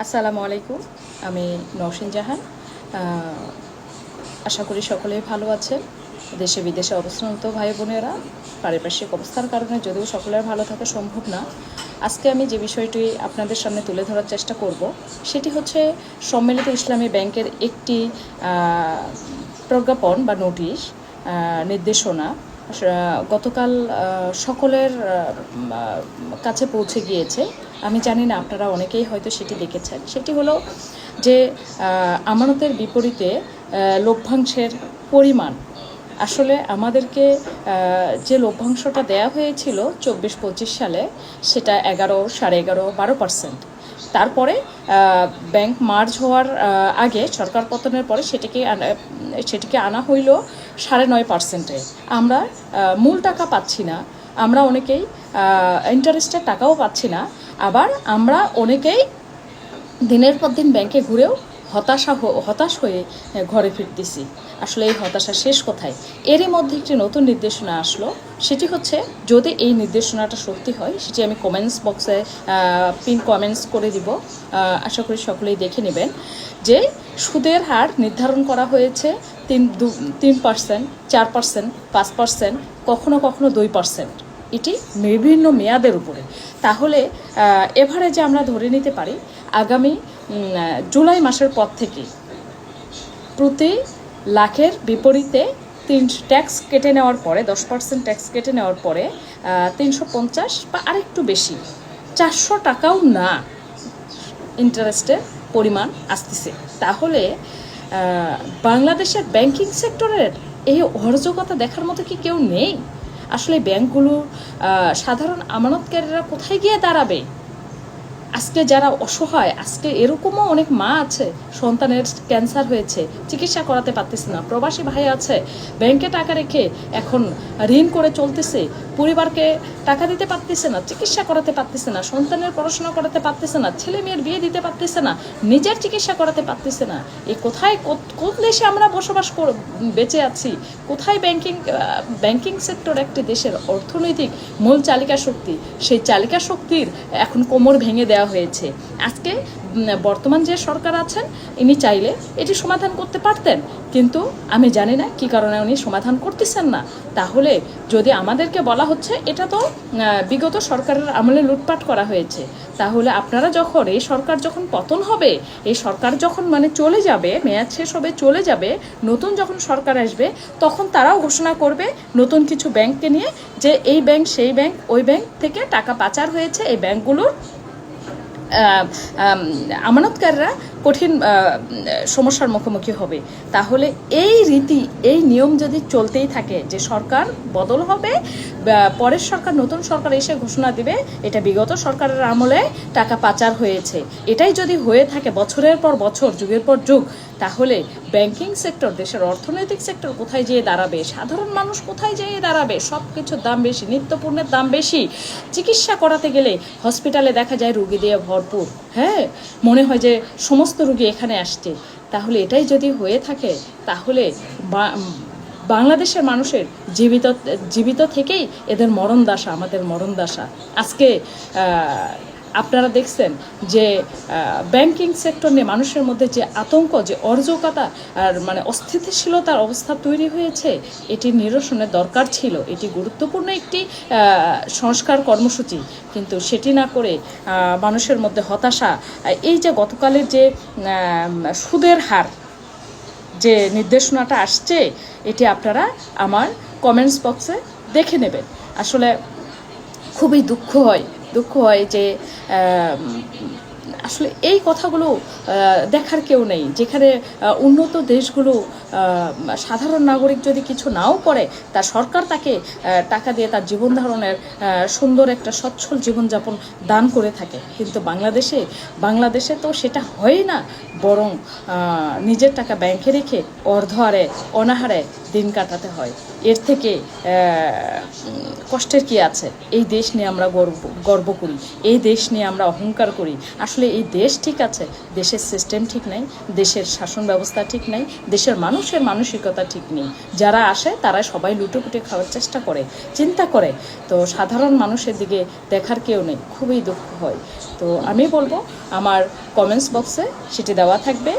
আসসালামু আলাইকুম। আমি নওশিন জাহান। আশা করি সকলেই ভালো আছেন। দেশে বিদেশে অবস্থানরত ভাই বোনেরা, পারিপার্শ্বিক অবস্থার কারণে যদিও সকলের ভালো থাকা সম্ভব না, আজকে আমি যে বিষয়টি আপনাদের সামনে তুলে ধরার চেষ্টা করব সেটি হচ্ছে সম্মিলিত ইসলামী ব্যাংকের একটি প্রজ্ঞাপন বা নোটিশ, নির্দেশনা গতকাল সকলের কাছে পৌঁছে গিয়েছে। আমি জানি না আপনারা অনেকেই হয়তো সেটি দেখেছেন। সেটি হলো যে আমানতের বিপরীতে লভ্যাংশের পরিমাণ। আসলে আমাদেরকে যে লভ্যাংশটা দেওয়া হয়েছিল 24-25 সালে, সেটা 11, 11.5, 12%। তারপরে ব্যাংক মার্জ হওয়ার আগে, সরকার পতনের পরে সেটিকে আনা হইল 9.5%-এ। আমরা মূল টাকা পাচ্ছি না, আমরা অনেকেই ইন্টারেস্টের টাকাও পাচ্ছি না। আবার আমরা অনেকেই দিনের পর দিন ব্যাংকে ঘুরেও হতাশ হয়ে ঘরে ফিরতেছি। আসলে এই হতাশা শেষ কোথায়? এরই মধ্যে একটি নতুন নির্দেশনা আসলো। সেটি হচ্ছে, যদি এই নির্দেশনাটা সত্যি হয়, সেটি আমি কমেন্টস বক্সে পিন কমেন্টস করে দিব, আশা করি সকলেই দেখে নেবেন। যে সুদের হার নির্ধারণ করা হয়েছে 3%, 4%, 5%, কখনো কখনো 2%। এটি বিভিন্ন মেয়াদের উপরে। তাহলে এভারেজে আমরা ধরে নিতে পারি আগামী জুলাই মাসের পর থেকে প্রতি লাখের বিপরীতে ট্যাক্স কেটে নেওয়ার পরে, 10% ট্যাক্স কেটে নেওয়ার পরে 350 বা আরেকটু বেশি, 400 টাকাও না, ইন্টারেস্টের পরিমাণ আসতেছে। তাহলে বাংলাদেশের ব্যাংকিং সেক্টরের এই অরাজকতা দেখার মতো কি কেউ নেই? আসলে ব্যাংকগুলো, সাধারণ আমানতকারীরা কোথায় গিয়ে দাঁড়াবে? আজকে যারা অসহায়, আজকে এরকমও অনেক মা আছে, সন্তানের ক্যান্সার হয়েছে, চিকিৎসা করাতে পারতেছে না, প্রবাসী ভাই আছে ব্যাংকে টাকা রেখে এখন ঋণ করে চলতেছে, পরিবারকে টাকা দিতে পারতেছে না, চিকিৎসা করাতে পারতেছে না, সন্তানের পড়াশোনা করাতে পারতেছে না, ছেলে মেয়ের বিয়ে দিতে পারতেছে না, নিজের চিকিৎসা করাতে পারতেছে না। এই কোথায়, কোন দেশে আমরা বসবাস বেঁচে আছি? কোথায় ব্যাংকিং সেক্টর একটি দেশের অর্থনৈতিক মূল চালিকা শক্তি, সেই চালিকা শক্তির এখন কোমর ভেঙে দেওয়া হয়েছে। আজকে বর্তমান যে সরকার আছেন, ইনি চাইলে এটি সমাধান করতে পারতেন, কিন্তু আমি জানি না কী কারণে উনি সমাধান করতেছেন না। তাহলে যদি আমাদেরকে বলা হচ্ছে এটা তো বিগত সরকারের আমলে লুটপাট করা হয়েছে, তাহলে আপনারা যখন, এই সরকার যখন পতন হবে, এই সরকার যখন চলে যাবে, মেয়াদ শেষ হবে, চলে যাবে, নতুন যখন সরকার আসবে, তখন তারাও ঘোষণা করবে নতুন কিছু ব্যাংককে নিয়ে, যে এই ব্যাংক, সেই ব্যাংক, ওই ব্যাংক থেকে টাকা পাচার হয়েছে। এই ব্যাংকগুলোর আমানতকাররা কঠিন সমস্যার মুখোমুখি হবে। তাহলে এই রীতি, এই নিয়ম যদি চলতেই থাকে, যে সরকার বদল হবে, পরের সরকার, নতুন সরকার এসে ঘোষণা দিবে এটা বিগত সরকারের আমলে টাকা পাচার হয়েছে, এটাই যদি হয়ে থাকে বছরের পর বছর, যুগের পর যুগ, তাহলে ব্যাংকিং সেক্টর, দেশের অর্থনৈতিক সেক্টর কোথায় যেয়ে দাঁড়াবে? সাধারণ মানুষ কোথায় যেয়ে দাঁড়াবে? সব কিছুর দাম বেশি, নিত্যপণ্যের দাম বেশি, চিকিৎসা করাতে গেলে হসপিটালে দেখা যায় রুগী দিয়ে ভরপুর, হ্যাঁ, মনে হয় যে সমস্ত রুগী এখানে আসছে। তাহলে এটাই যদি হয়ে থাকে, তাহলে বাংলাদেশের মানুষের জীবিত থেকেই এদের মরণদশা, আমাদের মরণদশা। আজকে আপনারা দেখছেন যে ব্যাংকিং সেক্টর নিয়ে মানুষের মধ্যে যে আতঙ্ক, যে অরাজকতা আর অস্থিতিশীলতার অবস্থা তৈরি হয়েছে, এটি নিরসনের দরকার ছিল। এটি গুরুত্বপূর্ণ একটি সংস্কার কর্মসূচি, কিন্তু সেটি না করে মানুষের মধ্যে হতাশা। এই যে গতকালের যে সুদের হার যে নির্দেশনাটা আসছে, এটি আপনারা আমার কমেন্টস বক্সে দেখে নেবেন। আসলে খুবই দুঃখ হয় যে আসলে এই কথাগুলো দেখার কেউ নেই। যেখানে উন্নত দেশগুলো সাধারণ নাগরিক যদি কিছু নাও করে, তার সরকার তাকে টাকা দিয়ে তার জীবন ধারণের সুন্দর একটা সচ্ছল জীবনযাপন দান করে থাকে, কিন্তু বাংলাদেশে তো সেটা হয় না। বরং নিজের টাকা ব্যাংকে রেখে অর্ধহারে, অনাহারে দিন কাটাতে হয়। এর থেকে কষ্টের কি আছে? এই দেশ নিয়ে আমরা গর্ব করি, এই দেশ নিয়ে আমরা অহংকার করি। আসলে এই দেশ ঠিক আছে, দেশের সিস্টেম ঠিক নাই, দেশের শাসন ব্যবস্থা ঠিক নাই, দেশের মানুষের মানসিকতা ঠিক নেই। যারা আসে তারা সবাই লুটোপুটে খাওয়ার চেষ্টা করে, চিন্তা করে, তো সাধারণ মানুষের দিকে দেখার কেউ নেই। খুবই দুঃখ হয়। তো তো আমি বলবো আমার কমেন্টস বক্সে সেটি দেওয়া থাকবে।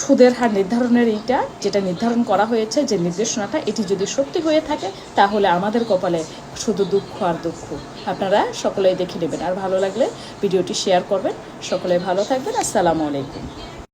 সুদের হার নির্ধারণের এইটা যেটা নির্ধারণ করা হয়েছে, যে নির্দেশনাটা, এটি যদি সত্যি হয়ে থাকে তাহলে আমাদের কপালে শুধু দুঃখ আর দুঃখ। আপনারা সকলেই দেখে নেবেন, আর ভালো লাগলে ভিডিওটি শেয়ার করবেন। সকলে ভালো থাকবেন। আসসালামু আলাইকুম।